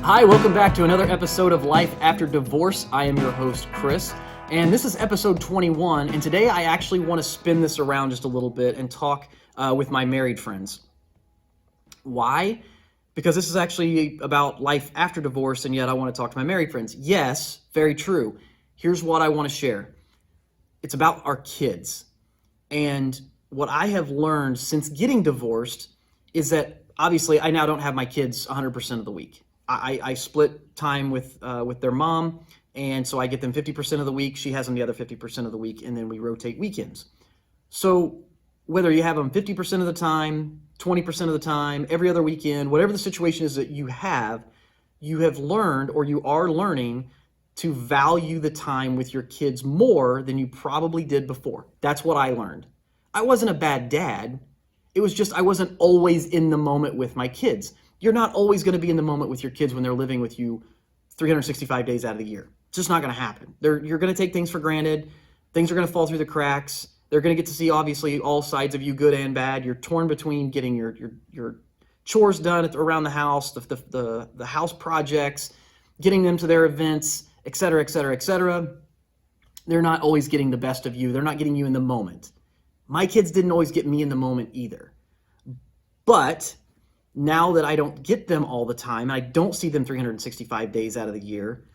Hi, welcome back to another episode of Life After Divorce. I am your host, Chris, and this is episode 21, and today I actually want to spin this around just a little bit and talk with my married friends. Why? Because this is actually about life after divorce, and yet I want to talk to my married friends. Yes, very true. Here's what I want to share. It's about our kids. And what I have learned since getting divorced is that obviously I now don't have my kids 100% of the week. I split time with their mom, and so I get them 50% of the week. She has them the other 50% of the week, and then we rotate weekends. So whether you have them 50% of the time, 20% of the time, every other weekend, whatever the situation is that you have learned or you are learning to value the time with your kids more than you probably did before. That's what I learned. I wasn't a bad dad. It was just I wasn't always in the moment with my kids. You're not always going to be in the moment with your kids when they're living with you 365 days out of the year. It's just not going to happen. You're going to take things for granted. Things are going to fall through the cracks. They're going to get to see, obviously, all sides of you, good and bad. You're torn between getting your chores done around the house, the house projects, getting them to their events, et cetera, et cetera, et cetera. They're not always getting the best of you. They're not getting you in the moment. My kids didn't always get me in the moment either. But now that I don't get them all the time, and I don't see them 365 days out of the year,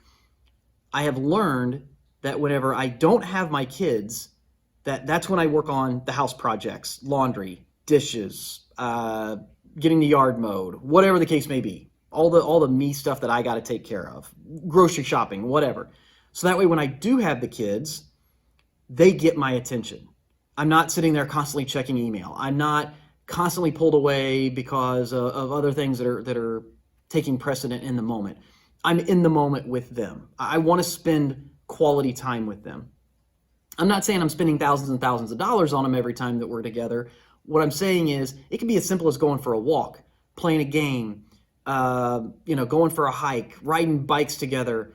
I have learned that whenever I don't have my kids, that's when I work on the house projects, laundry, dishes, getting the yard mowed, whatever the case may be. All the me stuff that I got to take care of, grocery shopping, whatever. So that way when I do have the kids, they get my attention. I'm not sitting there constantly checking email. I'm not constantly pulled away because of other things that are taking precedent in the moment. I'm in the moment with them. I want to spend quality time with them. I'm not saying I'm spending thousands and thousands of dollars on them every time that we're together. What I'm saying is it can be as simple as going for a walk, playing a game, going for a hike, riding bikes together,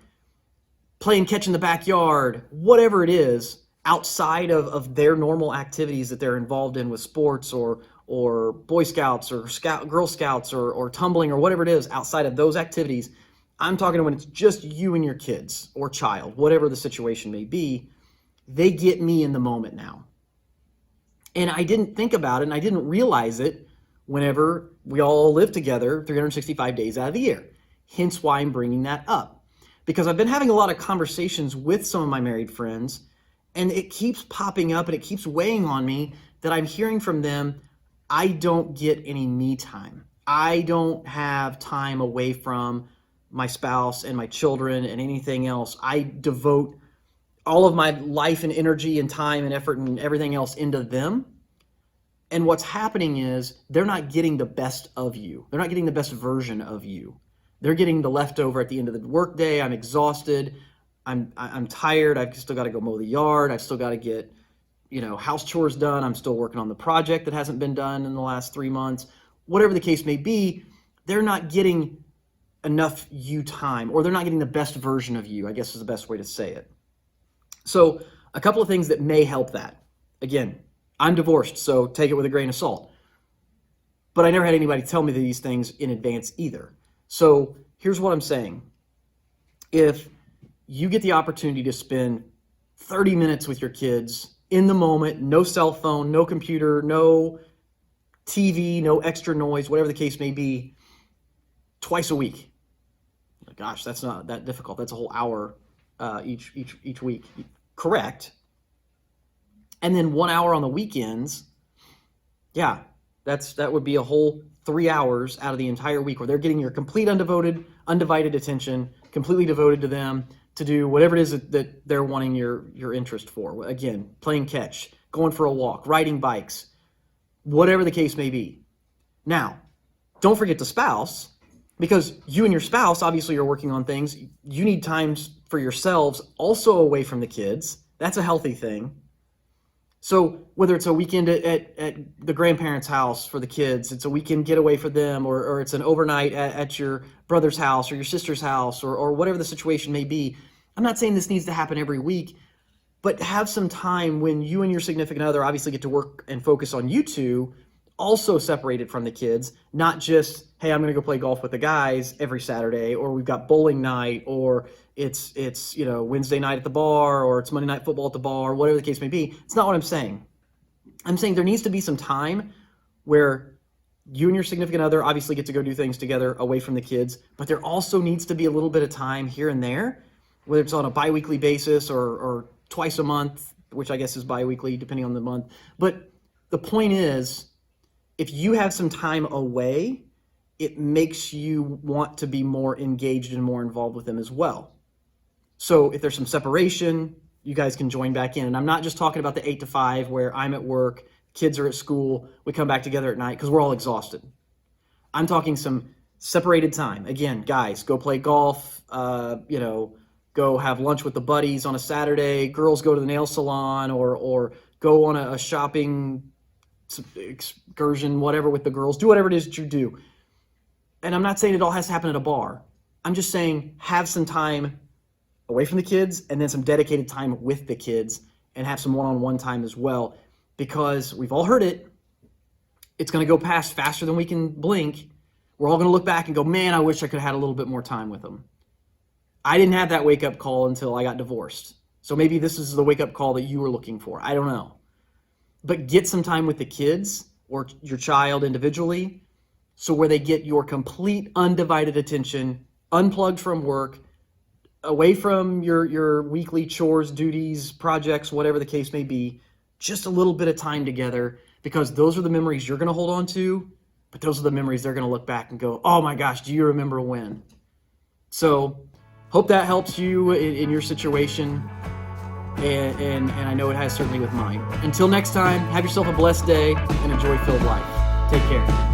playing catch in the backyard, whatever it is, outside of their normal activities that they're involved in with sports or Boy Scouts or Girl Scouts or tumbling or whatever it is, outside of those activities. I'm talking when it's just you and your kids or child, whatever the situation may be. They get me in the moment now. And I didn't think about it and I didn't realize it whenever we all live together 365 days out of the year. Hence why I'm bringing that up. Because I've been having a lot of conversations with some of my married friends, and it keeps popping up and it keeps weighing on me that I'm hearing from them, I don't get any me time. I don't have time away from my spouse and my children and anything else. I devote all of my life and energy and time and effort and everything else into them. And what's happening is they're not getting the best of you. They're not getting the best version of you. They're getting the leftover at the end of the workday. I'm exhausted. I'm tired. I've still got to go mow the yard. I've still got to get, house chores done. I'm still working on the project that hasn't been done in the last 3 months. Whatever the case may be, they're not getting enough you time, or they're not getting the best version of you, I guess is the best way to say it. So a couple of things that may help that. Again, I'm divorced, so take it with a grain of salt. But I never had anybody tell me these things in advance either. So here's what I'm saying. If you get the opportunity to spend 30 minutes with your kids in the moment, no cell phone, no computer, no TV, no extra noise, whatever the case may be, twice a week. Gosh, that's not that difficult. That's a whole hour each week. Correct. And then 1 hour on the weekends. Yeah, that would be a whole 3 hours out of the entire week where they're getting your complete undivided attention, completely devoted to them to do whatever it is that they're wanting your interest for. Again, playing catch, going for a walk, riding bikes, whatever the case may be. Now, don't forget the spouse, because you and your spouse obviously are working on things. You need times for yourselves also away from the kids. That's a healthy thing. So whether it's a weekend at the grandparents' house for the kids, it's a weekend getaway for them, or it's an overnight at your brother's house or your sister's house or whatever the situation may be. I'm not saying this needs to happen every week, but have some time when you and your significant other obviously get to work and focus on you two, also separated from the kids, not just, hey, I'm going to go play golf with the guys every Saturday, or we've got bowling night, or it's Wednesday night at the bar, or it's Monday night football at the bar, whatever the case may be. It's not what I'm saying. I'm saying there needs to be some time where you and your significant other obviously get to go do things together away from the kids, but there also needs to be a little bit of time here and there, whether it's on a biweekly basis or twice a month, which I guess is biweekly depending on the month. But the point is, if you have some time away, it makes you want to be more engaged and more involved with them as well. So if there's some separation, you guys can join back in. And I'm not just talking about the 8 to 5 where I'm at work, kids are at school, we come back together at night because we're all exhausted. I'm talking some separated time. Again, guys, go play golf, go have lunch with the buddies on a Saturday, girls go to the nail salon, or go on a shopping excursion, whatever, with the girls. Do whatever it is that you do. And I'm not saying it all has to happen at a bar. I'm just saying have some time away from the kids and then some dedicated time with the kids and have some one-on-one time as well, because we've all heard it. It's going to go past faster than we can blink. We're all going to look back and go, man, I wish I could have had a little bit more time with them. I didn't have that wake-up call until I got divorced. So maybe this is the wake-up call that you were looking for. I don't know. But get some time with the kids or your child individually, so where they get your complete undivided attention, unplugged from work, away from your weekly chores, duties, projects, whatever the case may be, just a little bit of time together, because those are the memories you're going to hold on to, but those are the memories they're going to look back and go, oh my gosh, do you remember when? So hope that helps you in your situation. And I know it has certainly with mine. Until next time, have yourself a blessed day and enjoy filled life. Take care.